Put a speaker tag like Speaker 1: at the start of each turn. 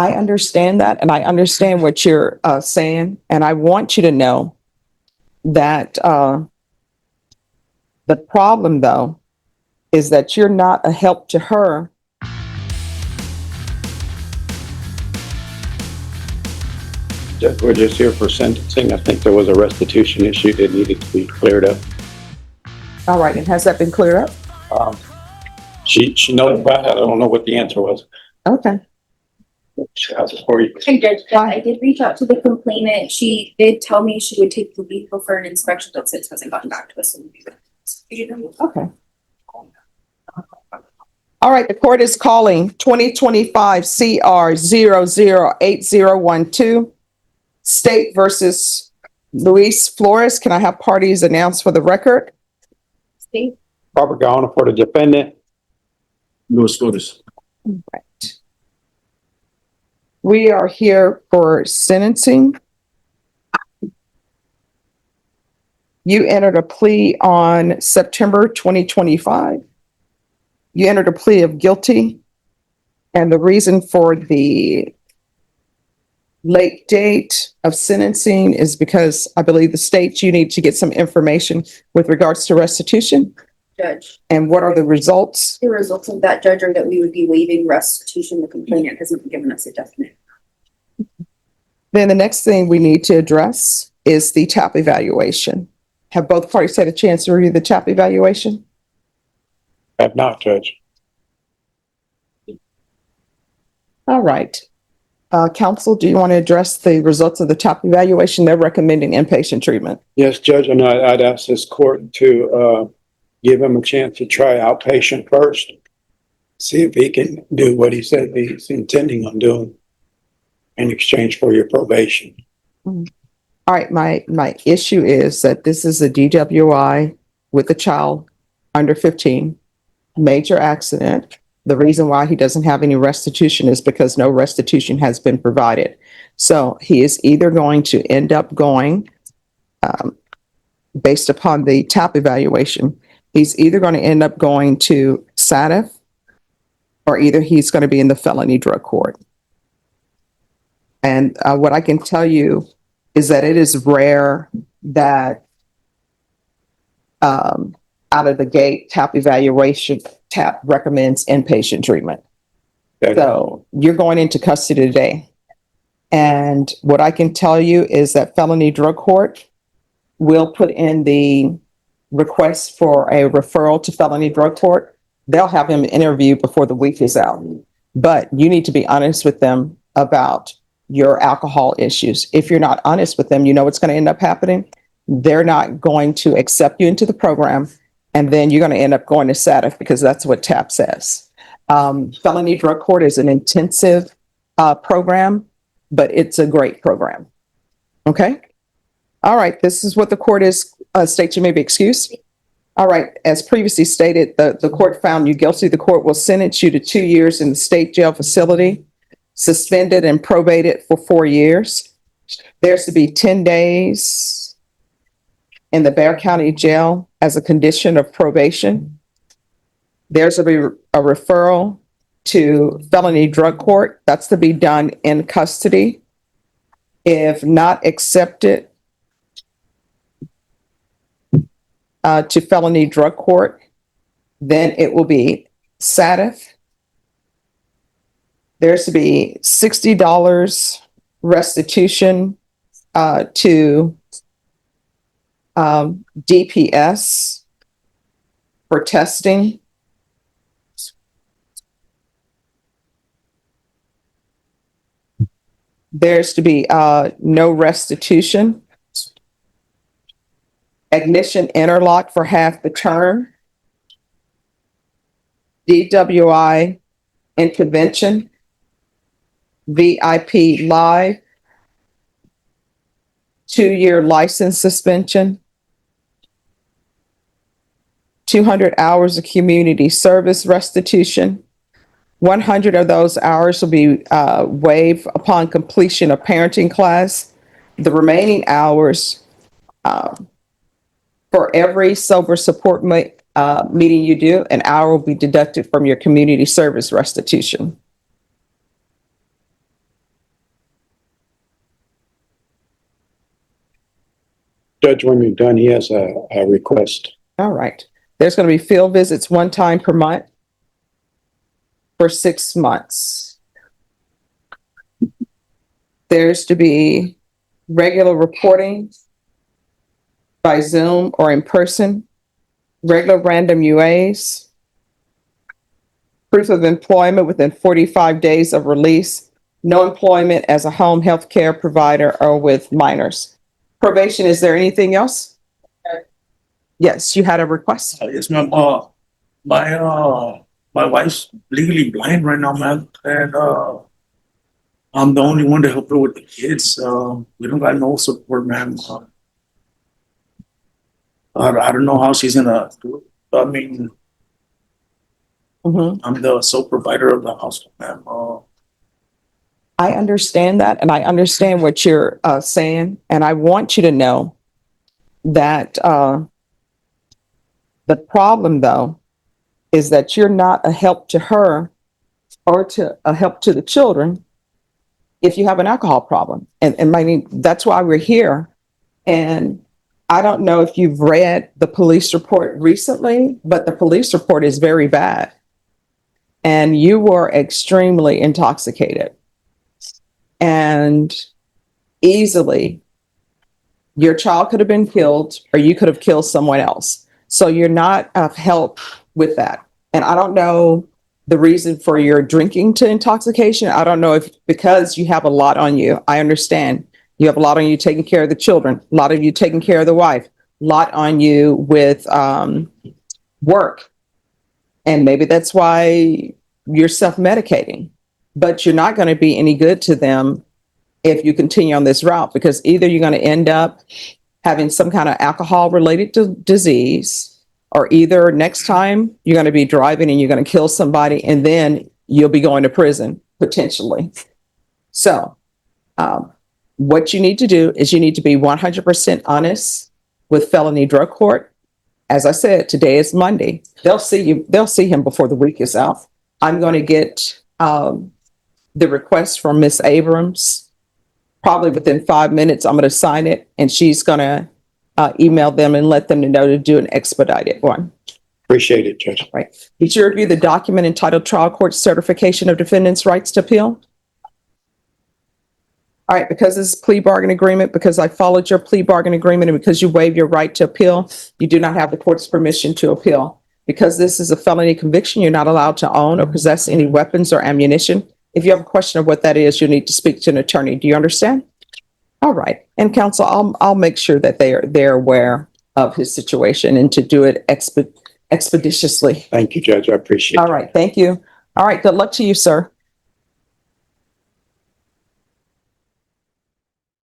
Speaker 1: I understand that, and I understand what you're saying, and I want you to know that the problem, though, is that you're not a help to her.
Speaker 2: We're just here for sentencing. I think there was a restitution issue that needed to be cleared up.
Speaker 1: All right, and has that been cleared up?
Speaker 2: She notified. I don't know what the answer was.
Speaker 1: Okay.
Speaker 2: How's it for you?
Speaker 3: Hey, Judge, I did reach out to the complainant. She did tell me she would take the vehicle for an inspection, but since hasn't gotten back to us.
Speaker 1: Okay. All right, the court is calling 2025 CR 008012, State versus Luis Flores. Can I have parties announced for the record?
Speaker 3: State.
Speaker 2: Robert Gaona for the defendant.
Speaker 4: Luis Flores.
Speaker 1: Right. We are here for sentencing. You entered a plea on September 2025. You entered a plea of guilty, and the reason for the late date of sentencing is because I believe the state, you need to get some information with regards to restitution.
Speaker 3: Judge,
Speaker 1: And what are the results?
Speaker 3: the results of that, Judge, are that we would be waiving restitution. The complainant hasn't given us a definite.
Speaker 1: Then the next thing we need to address is the TAP evaluation. Have both parties had a chance to review the TAP evaluation?
Speaker 2: I have not, Judge.
Speaker 1: All right. Counsel, do you want to address the results of the TAP evaluation? They're recommending inpatient treatment.
Speaker 2: Yes, Judge, and I'd ask this court to give him a chance to try outpatient first. See if he can do what he said he's intending on doing in exchange for your probation.
Speaker 1: All right, my issue is that this is a DWI with a child under 15, major accident. The reason why he doesn't have any restitution is because no restitution has been provided. So he is either going to end up going, based upon the TAP evaluation, he's either going to end up going to SATF, or either he's going to be in the felony drug court. And what I can tell you is that it is rare that out of the gate, TAP evaluation, TAP recommends inpatient treatment.
Speaker 2: Okay.
Speaker 1: So you're going into custody today. And what I can tell you is that felony drug court will put in the request for a referral to felony drug court. They'll have him interviewed before the week is out. But you need to be honest with them about your alcohol issues. If you're not honest with them, you know what's going to end up happening. They're not going to accept you into the program, and then you're going to end up going to SATF because that's what TAP says. Felony drug court is an intensive program, but it's a great program. Okay. All right. This is what the court is states. You may be excused. All right. As previously stated, the court found you guilty. The court will sentence you to 2 years in the state jail facility, suspended and probated for 4 years. There's to be 10 days in the Bexar County Jail as a condition of probation. There's to be a referral to felony drug court. That's to be done in custody. If not accepted to felony drug court, then it will be SATF. There's to be $60 restitution to DPS for testing. There's to be no restitution. Ignition interlock for half the term. DWI intervention. VIP live. 2-year license suspension. 200 hours of community service restitution. 100 of those hours will be waived upon completion of parenting class. The remaining hours, for every sober support meeting you do, an hour will be deducted from your community service restitution.
Speaker 2: Judge, when you're done, he has a request.
Speaker 1: All right. There's going to be field visits one time per month for 6 months. There's to be regular reporting by Zoom or in person, regular random UAs, proof of employment within 45 days of release, no employment as a home health care provider or with minors. Probation, is there anything else? Yes, you had a request?
Speaker 5: Yes, ma'am. My wife's legally blind right now, ma'am, and I'm the only one to help her with the kids. We don't got no support, ma'am. I don't know how she's gonna do it. I mean,
Speaker 1: Mhm.
Speaker 5: I'm the sole provider of the household, ma'am.
Speaker 1: I understand that, and I understand what you're saying, and I want you to know that the problem, though, is that you're not a help to her or to a help to the children if you have an alcohol problem. And I mean, that's why we're here. And I don't know if you've read the police report recently, but the police report is very bad. And you were extremely intoxicated. And easily, your child could have been killed or you could have killed someone else. So you're not of help with that. And I don't know the reason for your drinking to intoxication. I don't know if because you have a lot on you. I understand you have a lot on you taking care of the children, a lot of you taking care of the wife, a lot on you with work. And maybe that's why you're self-medicating, but you're not going to be any good to them if you continue on this route, because either you're going to end up having some kind of alcohol related to disease, or either next time you're going to be driving and you're going to kill somebody and then you'll be going to prison potentially. So what you need to do is you need to be 100% honest with felony drug court. As I said, today is Monday. They'll see him before the week is out. I'm going to get the request from Miss Abrams. Probably within 5 minutes, I'm going to sign it, and she's going to email them and let them know to do an expedited one.
Speaker 2: Appreciate it, Judge.
Speaker 1: Right. Did you review the document entitled Trial Court Certification of Defendant's Rights to Appeal? All right, because this is plea bargain agreement, because I followed your plea bargain agreement, and because you waived your right to appeal, you do not have the court's permission to appeal. Because this is a felony conviction, you're not allowed to own or possess any weapons or ammunition. If you have a question of what that is, you need to speak to an attorney. Do you understand? All right. And counsel, I'll make sure that they're aware of his situation and to do it expeditiously.
Speaker 2: Thank you, Judge. I appreciate it.
Speaker 1: All right. Thank you. All right. Good luck to you, sir.